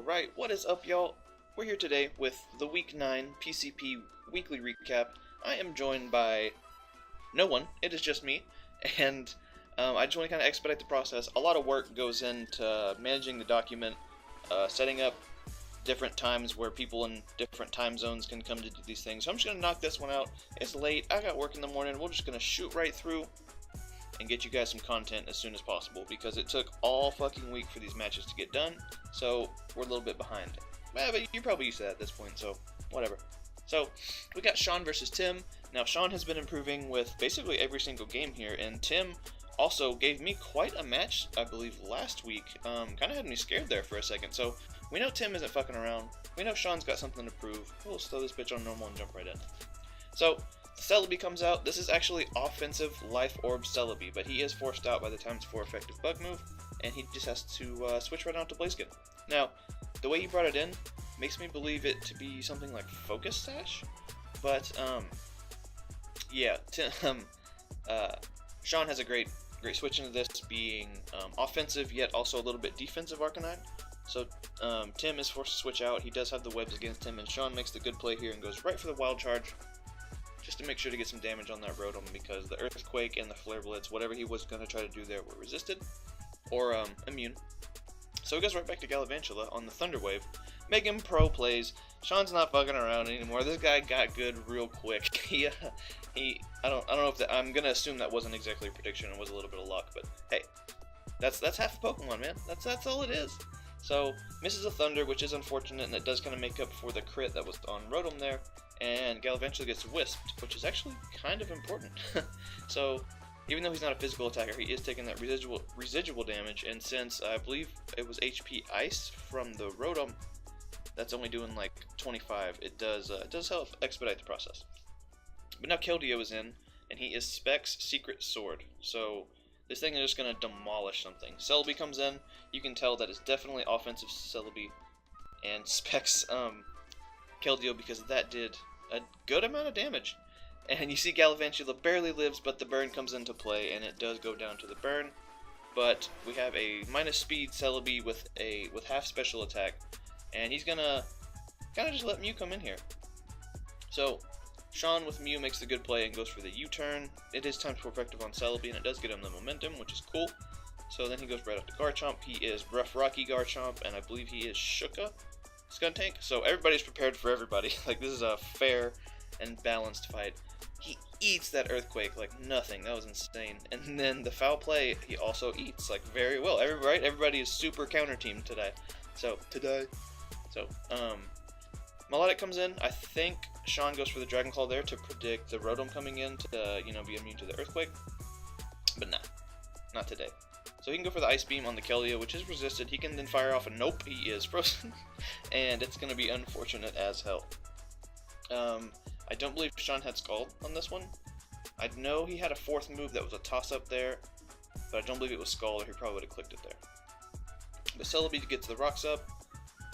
Alright, what is up, y'all? We're here today with the Week 9 PCP Weekly Recap. I am joined by no one, it is just me, and I just want to kind of expedite the process. A lot of work goes into managing the document, setting up different times where people in different time zones can come to do these things. So I'm just going to knock this one out. It's late, I got work in the morning, we're just going to shoot right through and get you guys some content as soon as possible, because it took all fucking week for these matches to get done, so we're a little bit behind. But you're probably used to that at this point, so whatever. So, we got Shawn versus Tim. Now, Shawn has been improving with basically every single game here, and Tim also gave me quite a match, I believe, last week. Kind of had me scared there for a second, so we know Tim isn't fucking around. We know Shawn's got something to prove. We'll throw this bitch on normal and jump right in. So, Celebi comes out. This is actually offensive Life Orb Celebi, but he is forced out by the times 4 effective bug move, and he just has to switch right on to Blaziken. Now, the way he brought it in makes me believe it to be something like Focus Sash, but yeah, Shawn has a great switch into this, being offensive yet also a little bit defensive Arcanine. So Tim is forced to switch out. He does have the webs against him, and Shawn makes the good play here and goes right for the Wild Charge, just to make sure to get some damage on that Rotom, because the Earthquake and the Flare Blitz, whatever he was going to try to do there, were resisted, or immune. So he goes right back to Galvantula on the Thunder Wave, making pro plays. Shawn's not fucking around anymore. This guy got good real quick. I don't know if that, I'm gonna assume that wasn't exactly a prediction, it was a little bit of luck, but hey, that's half a Pokemon, man. That's all it is. So misses a Thunder, which is unfortunate, and it does kind of make up for the crit that was on Rotom there. And Galvantula gets whisked, which is actually kind of important. So, even though he's not a physical attacker, he is taking that residual damage, and since I believe it was HP Ice from the Rotom, that's only doing like 25, it does help expedite the process. But now Keldeo is in, and he is Specs Secret Sword, so this thing is just going to demolish something. Celebi comes in, you can tell that it's definitely offensive Celebi, and Specs Keldeo, because that did a good amount of damage. And you see Galvantula barely lives, but the burn comes into play, and it does go down to the burn. But we have a minus speed Celebi with half special attack, and he's gonna kind of just let Mew come in here. So Shawn with Mew makes the good play and goes for the U-turn. It is times 4 effective on Celebi, and it does get him the momentum, which is cool. So then he goes right up to Garchomp. He is Rough Rocky Garchomp, and I believe he is Shuka Skuntank, so everybody's prepared for everybody. Like, this is a fair and balanced fight. He eats that Earthquake like nothing. That was insane. And then the foul play, he also eats like very well. Everybody is super counter teamed today. So Melodic comes in. I think Shawn goes for the Dragon Claw there to predict the Rotom coming in to be immune to the Earthquake. But nah, not today. So he can go for the Ice Beam on the Keldeo, which is resisted. He can then fire off, and nope, he is frozen. And it's going to be unfortunate as hell. I don't believe Shawn had Scald on this one. I know he had a 4th move that was a toss-up there, but I don't believe it was Scald, or he probably would have clicked it there. But Celebi gets the rocks up,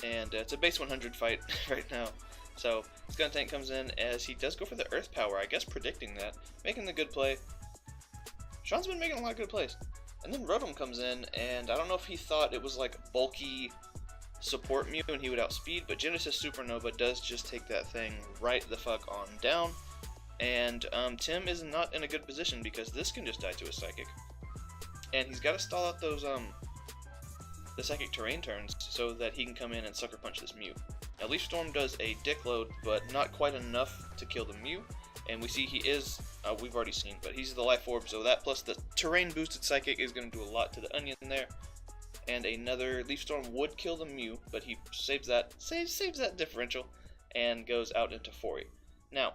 and it's a base 100 fight right now. So Skuntank comes in as he does go for the Earth Power, I guess predicting that, making the good play. Shawn's been making a lot of good plays. And then Rotom comes in, and I don't know if he thought it was like bulky support Mew and he would outspeed, but Genesis Supernova does just take that thing right the fuck on down. And Tim is not in a good position, because this can just die to a Psychic. And he's got to stall out those the Psychic Terrain turns so that he can come in and Sucker Punch this Mew. Now Leaf Storm does a dick load, but not quite enough to kill the Mew. And we see he is, we've already seen, but he's the Life Orb, so that plus the Terrain boosted Psychic is going to do a lot to the Onion there. And another Leaf Storm would kill the Mew, but he saves that differential and goes out into Fori. Now,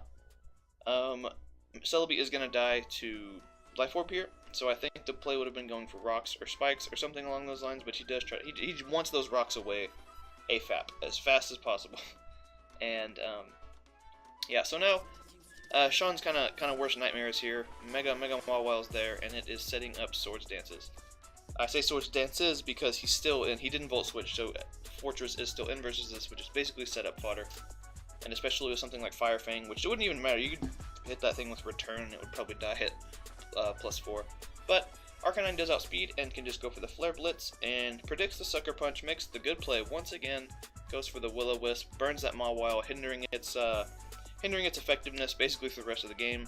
Celebi is going to die to Life Orb here, so I think the play would have been going for Rocks or Spikes or something along those lines, but he does try, he wants those Rocks away AFAP, as fast as possible. And, yeah, so now, Shawn's kind of worst nightmare is here. Mega Mawil's there, and it is setting up Swords Dances. I say Swords Dances because he's still in. He didn't Volt Switch, so Fortress is still in versus this, which is basically set up fodder. And especially with something like Fire Fang, which it wouldn't even matter. You could hit that thing with Return, and it would probably die hit +4. But Arcanine does outspeed and can just go for the Flare Blitz and predicts the Sucker Punch, makes the good play once again, goes for the Will-O-Wisp, burns that Mawile, hindering its effectiveness basically for the rest of the game.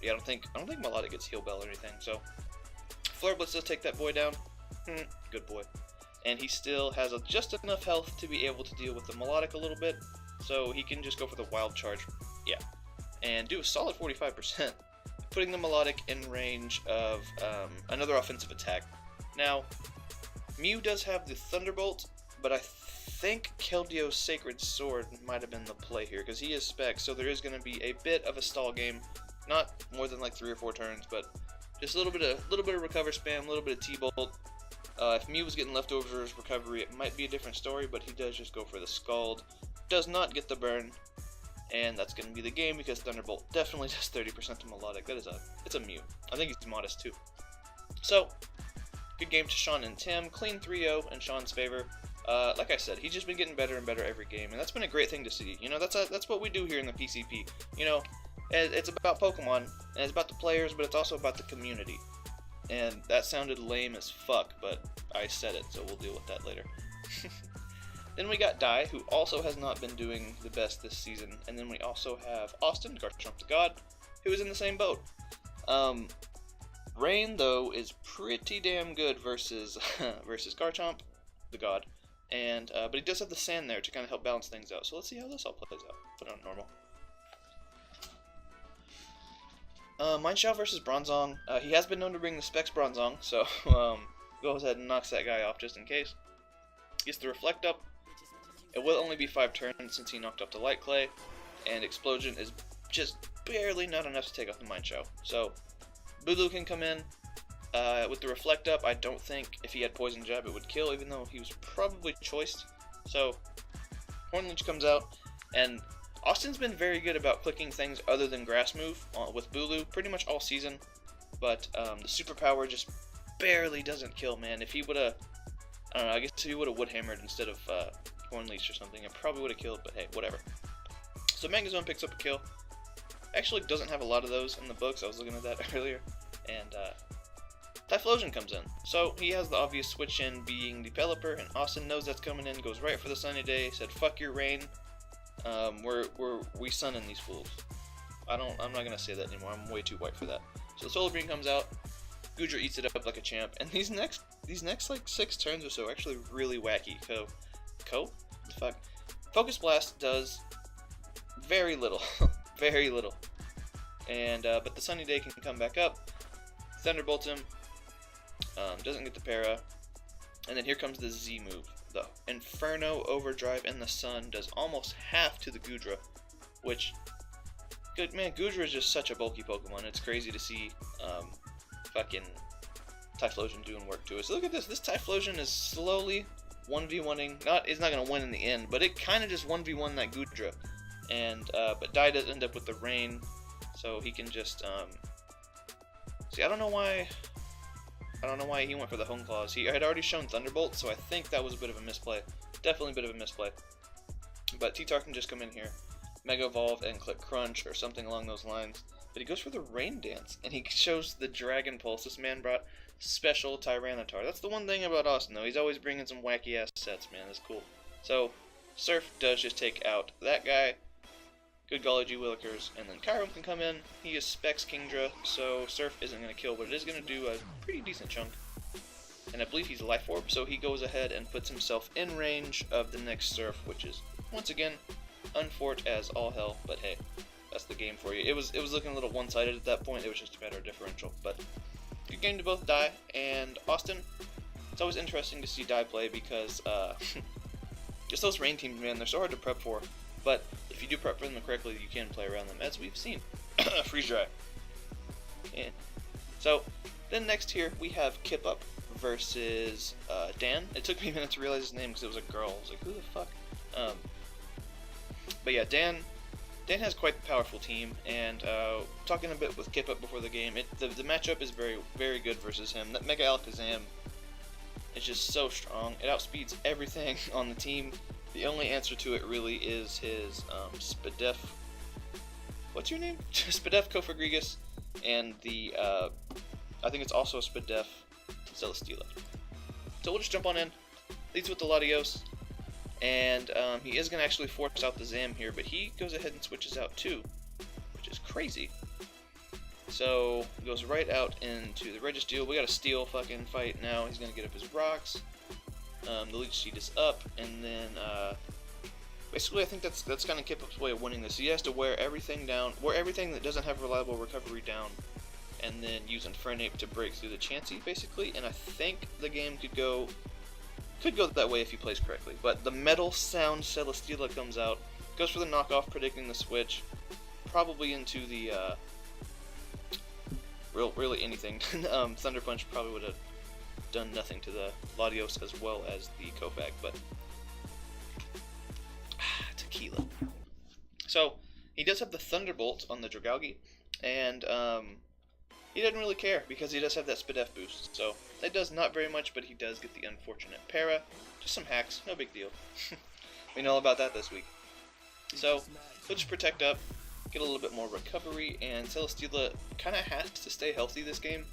Yeah, I don't think Melodic gets Heal Bell or anything. So Flare Blitz does take that boy down. Good boy. And he still has just enough health to be able to deal with the Melodic a little bit, so he can just go for the Wild Charge. Yeah, and do a solid 45%, putting the Melodic in range of another offensive attack. Now, Mew does have the Thunderbolt, but I think Keldeo Sacred Sword might have been the play here, because he is Spec, so there is going to be a bit of a stall game. Not more than like 3 or 4 turns, but just a little bit of recover spam, a little bit of T-Bolt. If Mew was getting leftovers recovery, it might be a different story, but he does just go for the Scald. Does not get the burn, and that's going to be the game because Thunderbolt definitely does 30% to Melodic. It's a Mew. I think he's modest too. So, good game to Shawn and Tim. Clean 3-0 in Shawn's favor. Like I said, he's just been getting better and better every game, and that's been a great thing to see. You know, that's what we do here in the PCP. You know, it's about Pokemon, and it's about the players, but it's also about the community. And that sounded lame as fuck, but I said it, so we'll deal with that later. Then we got Dye, who also has not been doing the best this season. And then we also have Austin, GarchompTheGod, who is in the same boat. Rain, though, is pretty damn good versus GarchompTheGod. And but he does have the sand there to kind of help balance things out. So let's see how this all plays out. Put it on normal. Mineshaw versus Bronzong. He has been known to bring the Specs Bronzong, so goes ahead and knocks that guy off just in case. Gets the Reflect up. It will only be 5 turns since he knocked up the Light Clay, and Explosion is just barely not enough to take off the Mineshaw. So Bulu can come in with the Reflect up. I don't think if he had Poison Jab it would kill, even though he was probably choiced. So Hornleech comes out, and Austin's been very good about clicking things other than Grass Move with Bulu pretty much all season, but the Superpower just barely doesn't kill, man. If he would have, I don't know, I guess if he would have Woodhammered instead of Hornleech or something, it probably would have killed, but hey, whatever. So Magnezone picks up a kill. Actually doesn't have a lot of those in the books, I was looking at that earlier, and Typhlosion comes in. So he has the obvious switch in being the Pelipper, and Austin knows that's coming in, goes right for the Sunny Day, said fuck your rain. We sunning these fools. I'm not gonna say that anymore. I'm way too white for that. So the Solar Beam comes out. Goodra eats it up like a champ, and these next like 6 turns or so are actually really wacky. The fuck. Focus Blast does very little, very little, and but the Sunny Day can come back up. Thunderbolts him. Doesn't get the para, and then here comes the Z move. The Inferno Overdrive in the Sun does almost half to the Goodra, which, good man, Goodra is just such a bulky Pokemon. It's crazy to see fucking Typhlosion doing work to it. So look at this. This Typhlosion is slowly 1v1ing. It's not gonna win in the end, but it kind of just 1v1 that Goodra. And but Dye does end up with the Rain, so he can just see. I don't know why he went for the Hone Claws. He had already shown Thunderbolt, so I think that was a bit of a misplay. Definitely a bit of a misplay. But T-Tar can just come in here, Mega Evolve, and click Crunch or something along those lines. But he goes for the Rain Dance, and he shows the Dragon Pulse. This man brought special Tyranitar. That's the one thing about Austin, though. He's always bringing some wacky-ass sets, man. That's cool. So, Surf does just take out that guy. Good golly gee willikers, and then Kyurem can come in. He is Specs Kingdra, so Surf isn't going to kill, but it is going to do a pretty decent chunk. And I believe he's Life Orb, so he goes ahead and puts himself in range of the next Surf, which is, once again, unfort as all hell, but hey, that's the game for you. It was looking a little one-sided at that point. It was just a matter of differential, but good game to both Dye and Austin. It's always interesting to see Dye play because just those rain teams, man, they're so hard to prep for. But if you do prep for them correctly, you can play around them, as we've seen. Freeze Dry. And so, then next here, we have KipUp versus Dan. It took me a minute to realize his name because it was a girl. I was like, who the fuck? But yeah, Dan has quite the powerful team, and talking a bit with KipUp before the game, the matchup is very, very good versus him. That Mega Alakazam is just so strong. It outspeeds everything on the team. The only answer to it really is his Spadef. What's your name? Spadef Kofagrigus, and the I think it's also Spadef Celesteela. So we'll just jump on in. Leads with the Latios. And he is going to actually force out the Zam here, but he goes ahead and switches out too, which is crazy. So, goes right out into the Registeel. We got a Steel fucking fight now. He's going to get up his rocks. The Leech Seed is up, and then basically I think that's kind of KipUp's way of winning this. He has to wear everything down, wear everything that doesn't have reliable recovery down, and then use Infernape to break through the Chansey, basically. And I think the game could go that way if he plays correctly. But the Metal Sound Celesteela comes out, goes for the knockoff, predicting the switch, probably into the really anything. Thunder Punch probably would have done nothing to the Latios as well as the Kofac, but tequila. So he does have the Thunderbolt on the Dragalge, and he doesn't really care because he does have that Spadef boost. So it does not very much, but he does get the unfortunate Para. Just some hacks, no big deal. We know all about that this week. So he'll just protect up, get a little bit more recovery, and Celesteela kind of has to stay healthy this game,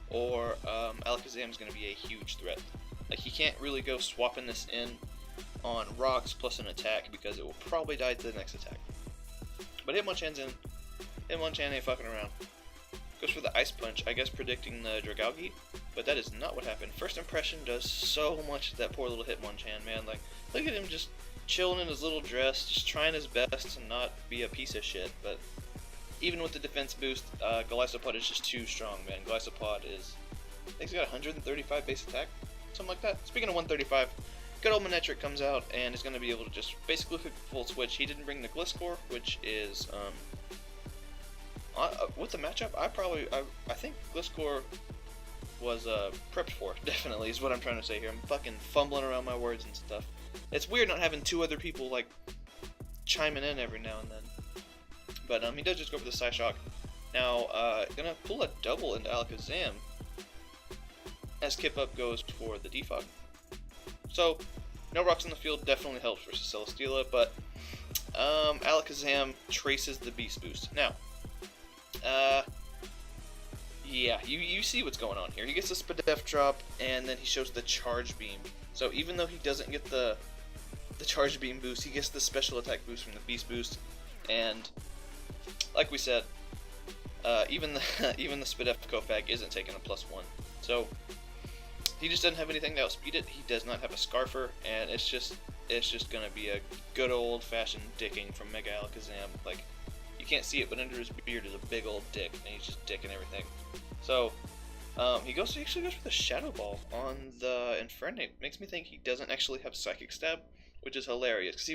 or Alakazam is going to be a huge threat. Like, he can't really go swapping this in on rocks plus an attack because it will probably die to the next attack. But Hitmonchan's in. Hitmonchan ain't fucking around. Goes for the Ice Punch, I guess predicting the Dragalge, but that is not what happened. First Impression does so much to that poor little Hitmonchan, man. Like, look at him just chilling in his little dress, just trying his best to not be a piece of shit. But even with the defense boost, Golisopod is just too strong, man. Golisopod is, I think he's got 135 base attack, something like that. Speaking of 135, good old Manectric comes out and is going to be able to just basically quick full switch. He didn't bring the Gliscor, which is with the matchup, I think Gliscor was prepped for, definitely, is what I'm trying to say here. I'm fucking fumbling around my words and stuff. It's weird not having two other people, like, chiming in every now and then. But he does just go for the Psyshock. Now, gonna pull a double into Alakazam as KipUp goes for the Defog. So, no rocks in the field definitely helps versus Celesteela, but Alakazam traces the Beast Boost. Now, yeah, you see what's going on here. He gets the Spadef drop, and then he shows the Charge Beam. So even though he doesn't get the Charge Beam boost, he gets the special attack boost from the Beast Boost. And like we said, even the Spadef Kofac isn't taking a +1. So he just doesn't have anything to outspeed it. He does not have a Scarfer, and it's just gonna be a good old-fashioned dicking from Mega Alakazam. Like, you can't see it, but under his beard is a big old dick, and he's just dicking everything. So he actually goes for the Shadow Ball on the Infernape. Makes me think he doesn't actually have Psychic Stab, which is hilarious because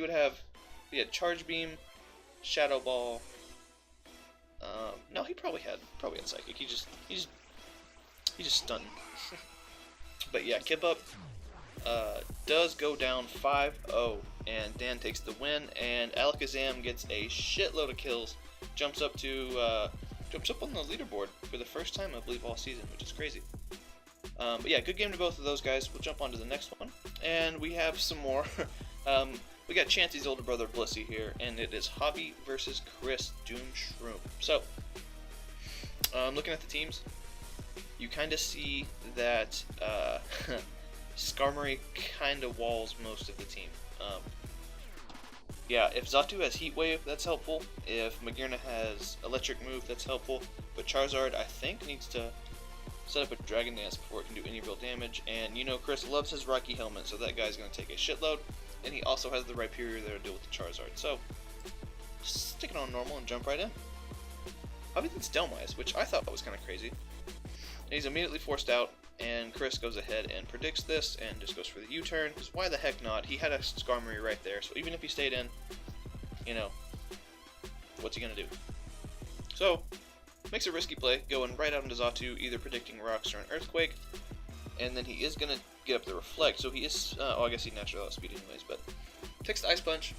he had Charge Beam, Shadow Ball. No, he probably had Psychic. He just stunned. But yeah, KipUp does go down 5-0, and Dan takes the win, and Alakazam gets a shitload of kills, jumps up on the leaderboard for the first time, I believe, all season, which is crazy. But yeah, good game to both of those guys. We'll jump on to the next one, and we have some more. We got Chansey's older brother, Plessy, here, and it is Hobby versus Chris DoomShroom. So, looking at the teams, you kind of see that Skarmory kind of walls most of the team. Yeah, if Xatu has Heat Wave, that's helpful. If Magearna has Electric Move, that's helpful. But Charizard, I think, needs to set up a Dragon Dance before it can do any real damage. And you know Chris loves his Rocky Helmet, so that guy's going to take a shitload. And he also has the Rhyperior there to deal with the Charizard. So, just stick it on normal and jump right in. Hobby thinks Delmise, which I thought was kind of crazy. And he's immediately forced out, and Chris goes ahead and predicts this and just goes for the U-turn, because why the heck not? He had a Skarmory right there, so even if he stayed in, you know, what's he going to do? So, makes a risky play, going right out into Xatu, either predicting rocks or an Earthquake, and then he is going to get up the Reflect, so he is, I guess he naturally outspeed anyways, but takes the Ice Punch,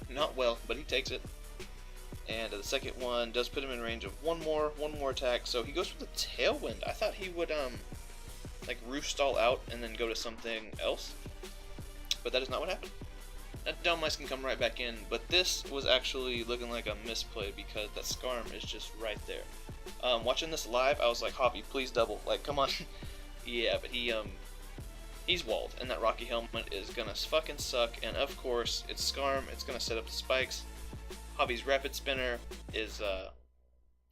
not well, but he takes it. And the second one does put him in range of one more attack, so he goes for the Tailwind. I thought he would, like, Roof Stall out and then go to something else, but that is not what happened. That Delmise can come right back in, but this was actually looking like a misplay because that Skarm is just right there. Watching this live, I was like, Hobby, please double, like, come on. Yeah, but he he's walled, and that Rocky Helmet is gonna fucking suck, and of course, it's Skarm, it's gonna set up the spikes. Javi's Rapid Spinner is,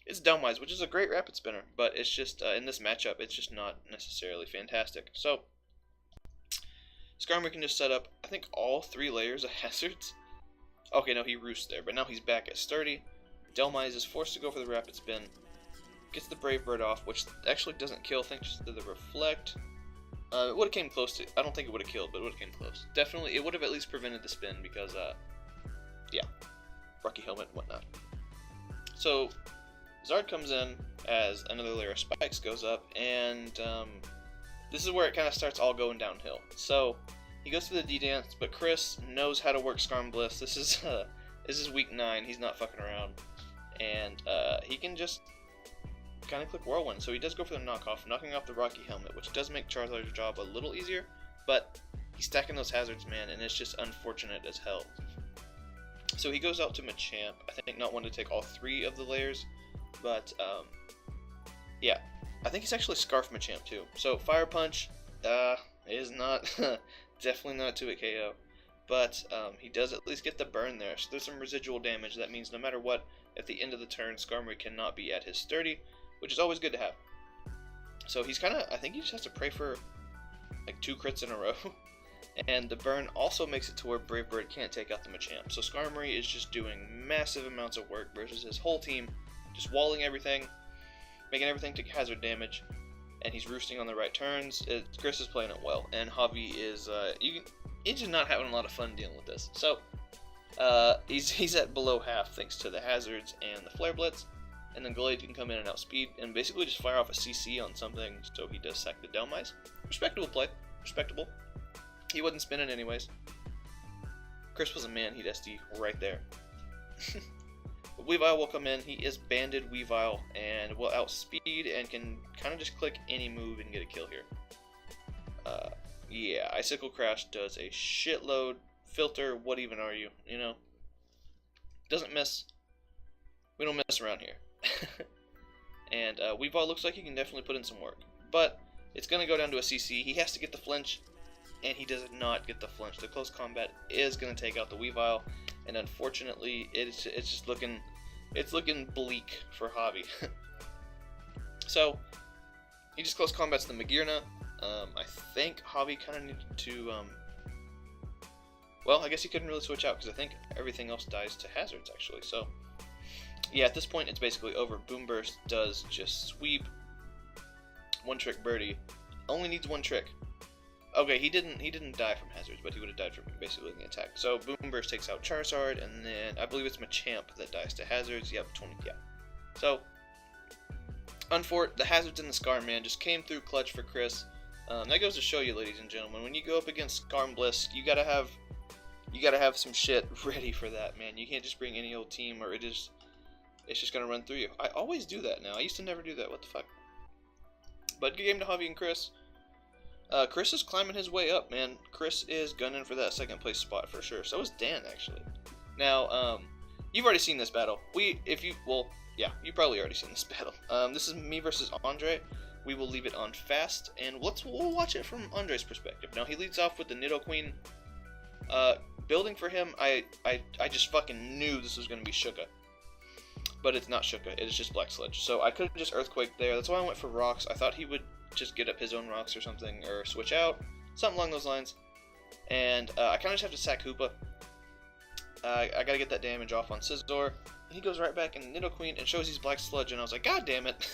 it's Dome-wise, which is a great Rapid Spinner, but it's just, in this matchup, it's just not necessarily fantastic. So, Skarmory can just set up, I think, all 3 layers of hazards. Okay, no, he roosts there, but now he's back at Sturdy. Dome-wise is forced to go for the Rapid Spin. Gets the Brave Bird off, which actually doesn't kill thanks to the Reflect. It would have came close to, I don't think it would have killed, but it would have came close. Definitely, it would have at least prevented the spin because, yeah, Rocky Helmet and whatnot. So, Zard comes in as another layer of spikes goes up, and this is where it kind of starts all going downhill. So, he goes for the D-Dance, but Chris knows how to work Skarm Bliss. This is week 9, he's not fucking around. And he can just kind of click Whirlwind. So he does go for the knockoff, knocking off the Rocky Helmet, which does make Charizard's job a little easier, but he's stacking those hazards, man, and it's just unfortunate as hell. So he goes out to Machamp, I think not one to take all 3 of the layers, but yeah, I think he's actually Scarf Machamp too. So Fire Punch is not, definitely not a 2-hit KO, but he does at least get the burn there, so there's some residual damage. That means no matter what, at the end of the turn, Skarmory cannot be at his Sturdy, which is always good to have. So he's kind of, I think he just has to pray for like 2 crits in a row. And the burn also makes it to where Brave Bird can't take out the Machamp. So Skarmory is just doing massive amounts of work versus his whole team, just walling everything, making everything take hazard damage, and he's roosting on the right turns. Chris is playing it well, and Javi is, he's just not having a lot of fun dealing with this. So he's at below half thanks to the hazards and the Flare Blitz. And then Gallade can come in and outspeed and basically just fire off a CC on something, so he does sack the Dhelmise. Respectable play. Respectable. He wasn't spinning anyways. Chris was a man, he'd SD right there. But Weavile will come in. He is banded Weavile and will outspeed and can kind of just click any move and get a kill here. Yeah, Icicle Crash does a shitload. Filter, what even are you? You know? Doesn't miss. We don't mess around here. And Weavile looks like he can definitely put in some work. But it's going to go down to a CC. He has to get the flinch, and he does not get the flinch. The close combat is going to take out the Weavile, and unfortunately, it's just looking bleak for Javi. So he just close combats the Magearna. I think Javi kind of needed to. Well, I guess he couldn't really switch out because I think everything else dies to hazards actually. So yeah, at this point it's basically over. Boom Burst does just sweep. One trick birdie. Only needs 1 trick. Okay, he didn't die from hazards, but he would have died from basically the attack. So Boom Burst takes out Charizard, and then I believe it's Machamp that dies to hazards. Yep, 20. Yeah. So the hazards in the Skarm, man, just came through clutch for Chris. That goes to show you, ladies and gentlemen, when you go up against Skarm Bliss, you gotta have some shit ready for that, man. You can't just bring any old team, or it's just gonna run through you. I always do that now. I used to never do that. What the fuck? But good game to Javi and Chris. Chris is climbing his way up, man. Chris is gunning for that 2nd place spot for sure. So is Dan, actually. Now, you've already seen this battle. You've probably already seen this battle. This is me versus Andre. We will leave it on fast, and we'll watch it from Andre's perspective. Now, he leads off with the Nidoqueen. Building for him, I just fucking knew this was going to be Shuka. But it's not Shuka, it is just Black Sludge. So I could have just Earthquaked there. That's why I went for rocks. I thought he would just get up his own rocks or something, or switch out, something along those lines. And I kind of just have to sack Hoopa. I gotta get that damage off on Scizor. And he goes right back in Nidoqueen and shows he's Black Sludge, and I was like, God damn it.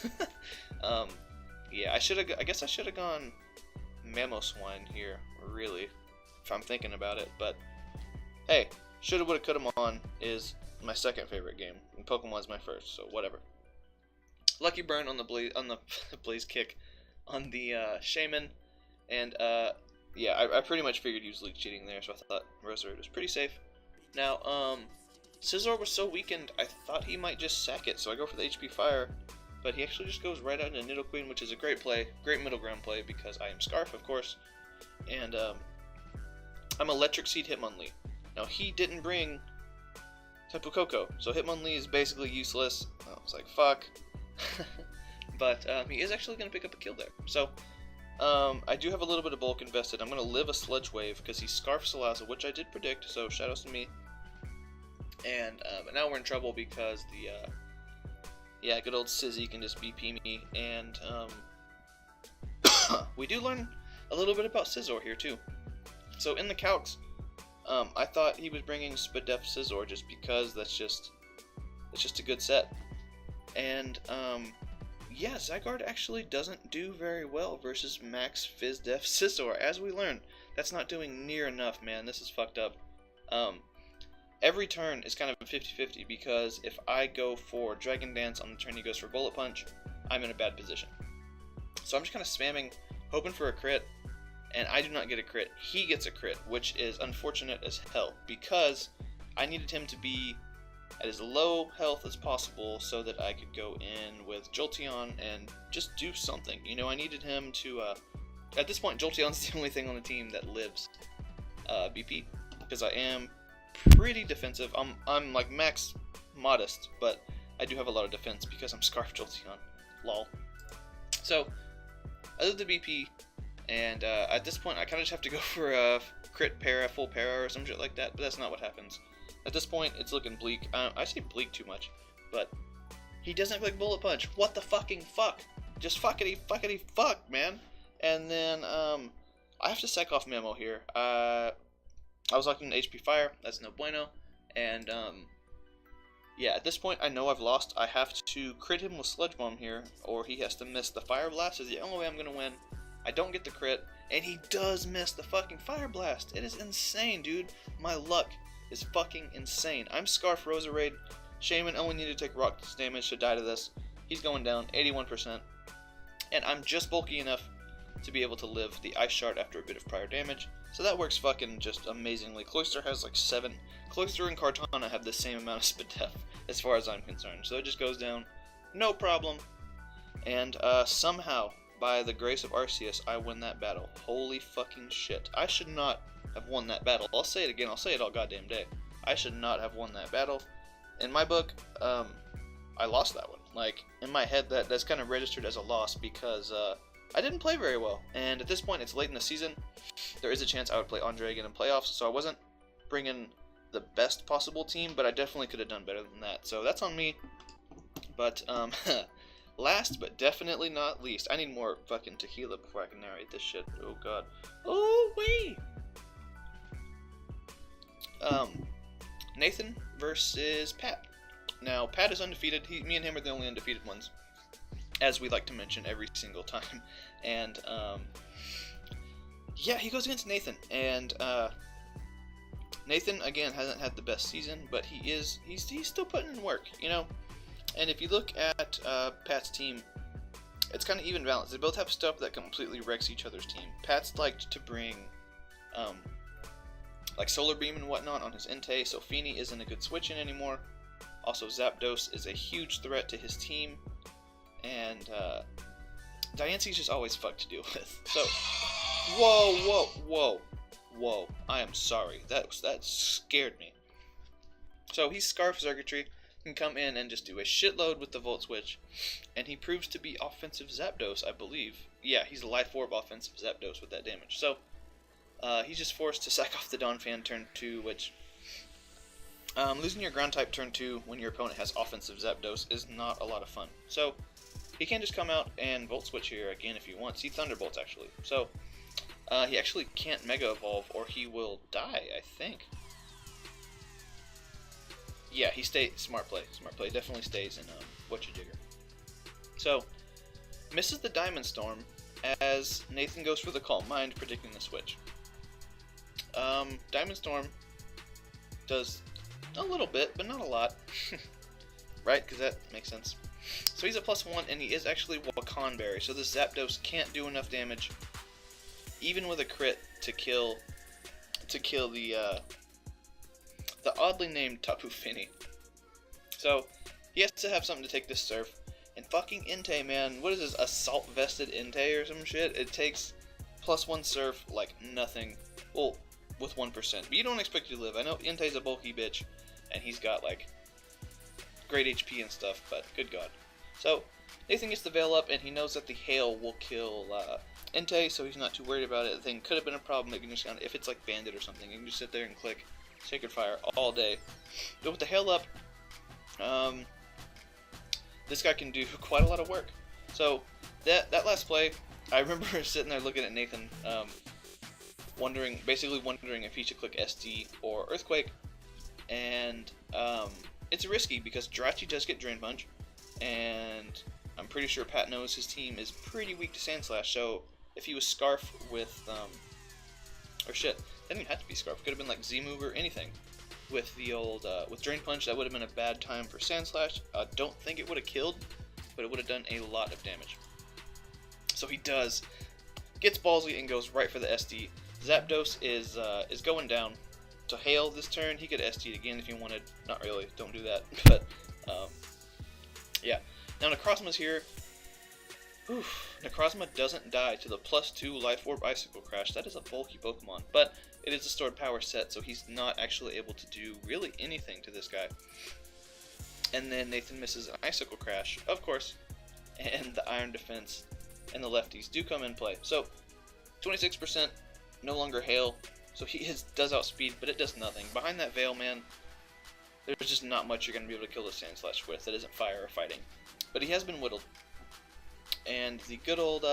Yeah, I guess I should have gone Mamoswine here, really, if I'm thinking about it. But hey, shoulda, woulda, coulda, on is my 2nd favorite game, and Pokemon's my 1st, so whatever. Lucky Burn on the Blaze Kick on the Shaman, and yeah, I pretty much figured he was leak cheating there, so I thought Roserade was pretty safe. Now, Scizor was so weakened, I thought he might just sack it, so I go for the HP Fire, but he actually just goes right out into Nidoqueen, which is a great play, great middle ground play, because I am Scarf, of course, and I'm Electric Seed Hitmonlee. Now, he didn't bring Tapu Koko, so Hitmonlee is basically useless. I was like, fuck. But he is actually going to pick up a kill there. So I do have a little bit of bulk invested. I'm going to live a Sludge Wave because he Scarfs Salaza, which I did predict, so shoutouts to me. And but now we're in trouble because the yeah, good old Sizzy can just BP me, and we do learn a little bit about Scizor here too. So in the calcs, I thought he was bringing Spadef Scizor just because that's just a good set, and yeah, Zygarde actually doesn't do very well versus Max Fizdef Scizor, as we learned. That's not doing near enough, man. This is fucked up. Every turn is kind of a 50-50 because if I go for Dragon Dance on the turn he goes for Bullet Punch, I'm in a bad position. So I'm just kind of spamming, hoping for a crit, and I do not get a crit. He gets a crit, which is unfortunate as hell because I needed him to be at as low health as possible so that I could go in with Jolteon and just do something. You know, I needed him to, at this point, Jolteon's the only thing on the team that lives BP because I am pretty defensive. I'm like max modest, but I do have a lot of defense because I'm Scarf Jolteon. Lol. So I live the BP, and at this point I kind of just have to go for a crit para, full para, or some shit like that. But that's not what happens. At this point, it's looking bleak. I say bleak too much, but he doesn't click Bullet Punch. What the fucking fuck? Just fuckity fuck, man. And then I have to sack off Memo here. I was locked in HP Fire, that's no bueno, and yeah, at this point I know I've lost. I have to crit him with Sludge Bomb here, or he has to miss the Fire Blast. Is the only way I'm going to win. I don't get the crit, and he does miss the fucking Fire Blast. It is insane, dude. My luck is fucking insane. I'm Scarf Roserade. Shaman only needed to take rock damage to die to this. He's going down 81%, and I'm just bulky enough to be able to live the Ice Shard after a bit of prior damage. So that works fucking just amazingly. Cloyster has like 7. Cloyster and Kartana have the same amount of Spadef as far as I'm concerned. So it just goes down, no problem. And somehow, by the grace of Arceus, I win that battle. Holy fucking shit. I should not have won that battle. I'll say it again, I'll say it all goddamn day. I should not have won that battle. In my book, I lost that one. Like, in my head, that's kind of registered as a loss because I didn't play very well, and at this point it's late in the season. There is a chance I would play Andre again in playoffs, so I wasn't bringing the best possible team, but I definitely could have done better than that, so that's on me. But last but definitely not least, I need more fucking tequila before I can narrate this shit. Oh god. Oh wait. Nathan versus Pat. Now Pat is undefeated. Me and him are the only undefeated ones, as we like to mention every single time. And yeah, he goes against Nathan, and Nathan again hasn't had the best season, but he's still putting in work, you know. And if you look at Pat's team, it's kind of even balanced. They both have stuff that completely wrecks each other's team. Pat's liked to bring like Solar Beam and whatnot on his Entei, so Feeny isn't a good switch in anymore. Also, Zapdos is a huge threat to his team, and Diancie's just always fucked to deal with. So, whoa, I am sorry. That scared me. So he's Scarf Circuitry, can come in and just do a shitload with the Volt Switch, and he proves to be offensive Zapdos, I believe. Yeah, he's a Life Orb offensive Zapdos with that damage. So, he's just forced to sack off the Donphan turn 2, which, losing your ground type turn 2 when your opponent has offensive Zapdos is not a lot of fun. So, he can just come out and Volt Switch here again if he wants. He Thunderbolts, actually. So, he actually can't Mega Evolve or he will die, I think. Yeah, he stays. Smart play. Definitely stays in Whatchajigger. So, misses the Diamond Storm as Nathan goes for the Calm Mind, predicting the switch. Diamond Storm does a little bit, but not a lot. Right? Because that makes sense. So he's at +1, and he is actually Wakanberry, so this Zapdos can't do enough damage, even with a crit, to kill the oddly named Tapu Fini. So he has to have something to take this surf. And fucking Entei, man, what is this, Assault Vested Entei or some shit? It takes +1 surf like nothing. Well, with 1%, but you don't expect you to live. I know Entei's a bulky bitch, and he's got like great HP and stuff, but good god. So Nathan gets the Veil up, and he knows that the Hail will kill Entei, so he's not too worried about it. The thing could have been a problem. It can just if it's like Bandit or something, you can just sit there and click Sacred Fire all day. But with the Hail up, this guy can do quite a lot of work. So that last play, I remember sitting there looking at Nathan, basically wondering if he should click SD or Earthquake, and it's risky because Jirachi does get Drain Punch, and I'm pretty sure Pat knows his team is pretty weak to Sandslash, so if he was Scarf with, or shit, that didn't even have to be Scarf, could have been like Z-Move or anything. With the old, with Drain Punch, that would have been a bad time for Sandslash. Don't think it would have killed, but it would have done a lot of damage. So he gets ballsy and goes right for the SD. Zapdos is going down. So Hail this turn, he could SD again if he wanted. Not really, don't do that. But, yeah. Now Necrozma's here. Oof. Necrozma doesn't die to the +2 Life Orb Icicle Crash. That is a bulky Pokemon, but it is a stored power set, so he's not actually able to do really anything to this guy. And then Nathan misses an Icicle Crash, of course, and the Iron Defense and the lefties do come in play. So 26%, no longer Hail, so he does outspeed, but it does nothing. Behind that Veil, man, there's just not much you're going to be able to kill the Sandslash with that isn't fire or fighting. But he has been whittled. And the good old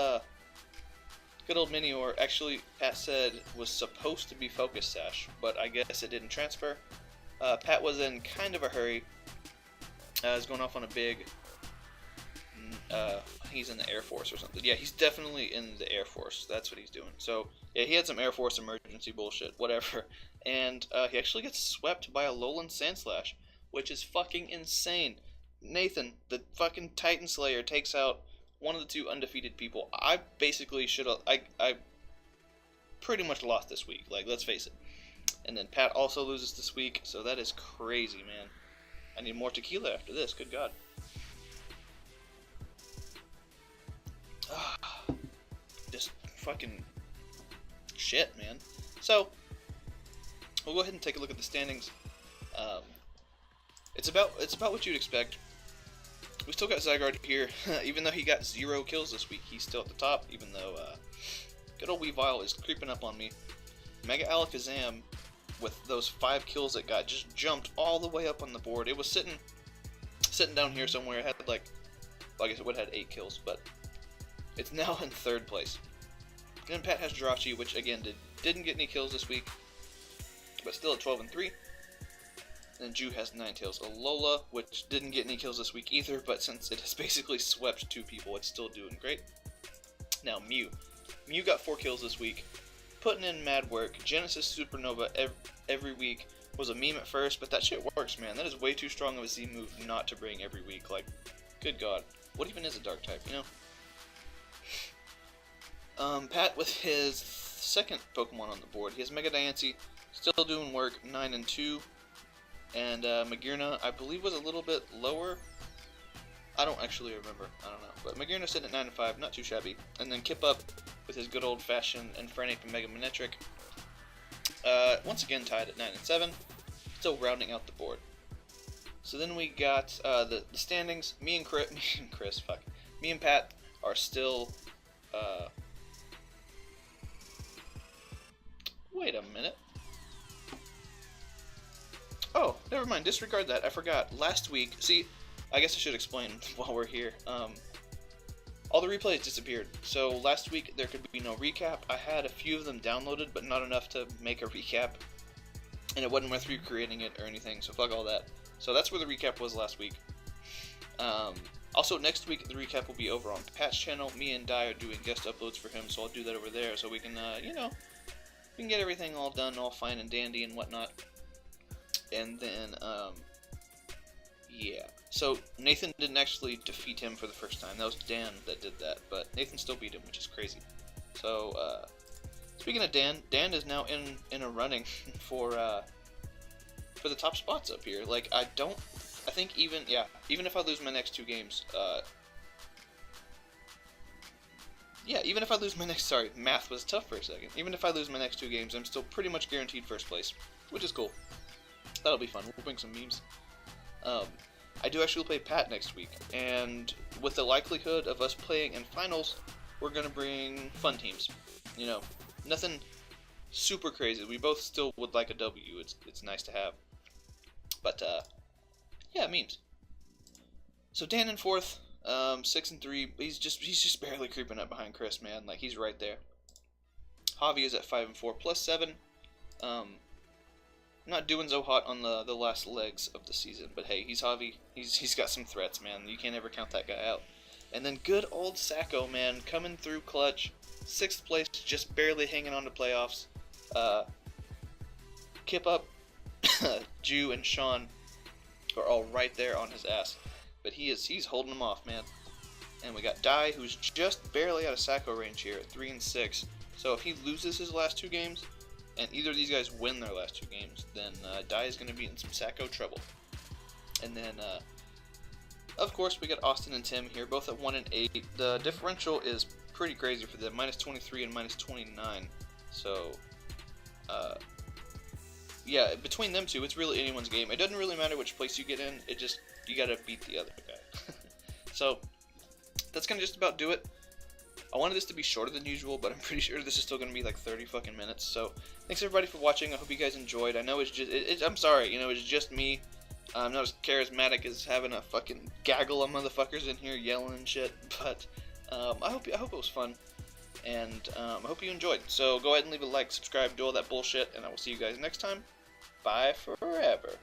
Minior, actually, Pat said was supposed to be Focus Sash, but I guess it didn't transfer. Pat was in kind of a hurry. He's going off on a big, I think he's in the Air Force or something. Yeah, he's definitely in the Air Force. That's what he's doing. So, yeah, he had some Air Force emergency bullshit, whatever. And he actually gets swept by a Alolan Sandslash, which is fucking insane. Nathan, the fucking Titan Slayer, takes out one of the two undefeated people. I basically should have, I pretty much lost this week, like, let's face it. And then Pat also loses this week, so that is crazy, man. I need more tequila after this, good God. Just fucking shit, man. So, we'll go ahead and take a look at the standings. It's about what you'd expect. We still got Zygarde here, even though he got 0 kills this week, he's still at the top, even though good old Weavile is creeping up on me. Mega Alakazam, with those 5 kills it got, just jumped all the way up on the board. It was sitting down here somewhere. It had like, well, I guess it would have had 8 kills, but it's now in 3rd place. Then Pat has Jirachi, which again didn't get any kills this week, but still at 12-3. Then Ju has Ninetales. Alola, which didn't get any kills this week either, but since it has basically swept 2 people, it's still doing great. Now Mew. Mew got 4 kills this week, putting in mad work. Genesis Supernova every week was a meme at first, but that shit works, man. That is way too strong of a Z move not to bring every week. Like, good God. What even is a Dark type, you know? Pat with his 2nd Pokemon on the board. He has Mega Diancie, still doing work, 9-2. And Magearna, I believe, was a little bit lower. I don't actually remember. I don't know. But Magearna sitting at 9-5, not too shabby. And then KipUp with his good old-fashioned Infernape and Mega Manectric. Once again tied at 9-7. Still rounding out the board. So then we got the standings. Me and Pat are still... wait a minute. Oh, never mind, disregard that, I forgot. Last week, see, I guess I should explain while we're here. All the replays disappeared, so last week there could be no recap. I had a few of them downloaded, but not enough to make a recap. And it wasn't worth recreating it or anything, so fuck all that. So that's where the recap was last week. Also, next week, the recap will be over on Pat's channel. Me and Dye are doing guest uploads for him, so I'll do that over there so we can, you know, we can get everything all done, all fine and dandy and whatnot. And then, yeah. So, Nathan didn't actually defeat him for the first time. That was Dan that did that. But Nathan still beat him, which is crazy. So, speaking of Dan, Dan is now in a running for the top spots up here. Like, I think even if I lose my next 2 games, even if I lose my next, sorry, math was tough for a second. Even if I lose my next 2 games, I'm still pretty much guaranteed 1st place, which is cool. That'll be fun. We'll bring some memes. I do actually play Pat next week, and with the likelihood of us playing in finals, we're gonna bring fun teams. You know, nothing super crazy. We both still would like a W. It's nice to have. But yeah, memes. So Dan in fourth, 6-3. He's just barely creeping up behind Chris, man. Like, he's right there. Javi is at 5-4, +7. Not doing so hot on the last legs of the season, but hey, he's Javi. He's got some threats, man. You can't ever count that guy out. And then good old Sacco, man, coming through clutch, 6th place, just barely hanging on to playoffs. KipUp, Jew, and Shawn are all right there on his ass, but he's holding them off, man. And we got Dye, who's just barely out of Sacco range here at 3-6. So if he loses his last 2 games, and either of these guys win their last 2 games, then Dye is going to be in some Sacco trouble. And then, of course, we got Austin and Tim here, both at 1-8. The differential is pretty crazy for them, -23 and -29. So, yeah, between them two, it's really anyone's game. It doesn't really matter which place you get in, you gotta beat the other guy. So, that's gonna just about do it. I wanted this to be shorter than usual, but I'm pretty sure this is still gonna be like 30 fucking minutes. So, thanks everybody for watching. I hope you guys enjoyed. I know it's just, I'm sorry, you know, it's just me. I'm not as charismatic as having a fucking gaggle of motherfuckers in here yelling and shit, but I hope it was fun, and I hope you enjoyed. So go ahead and leave a like, subscribe, do all that bullshit, and I will see you guys next time. Bye forever.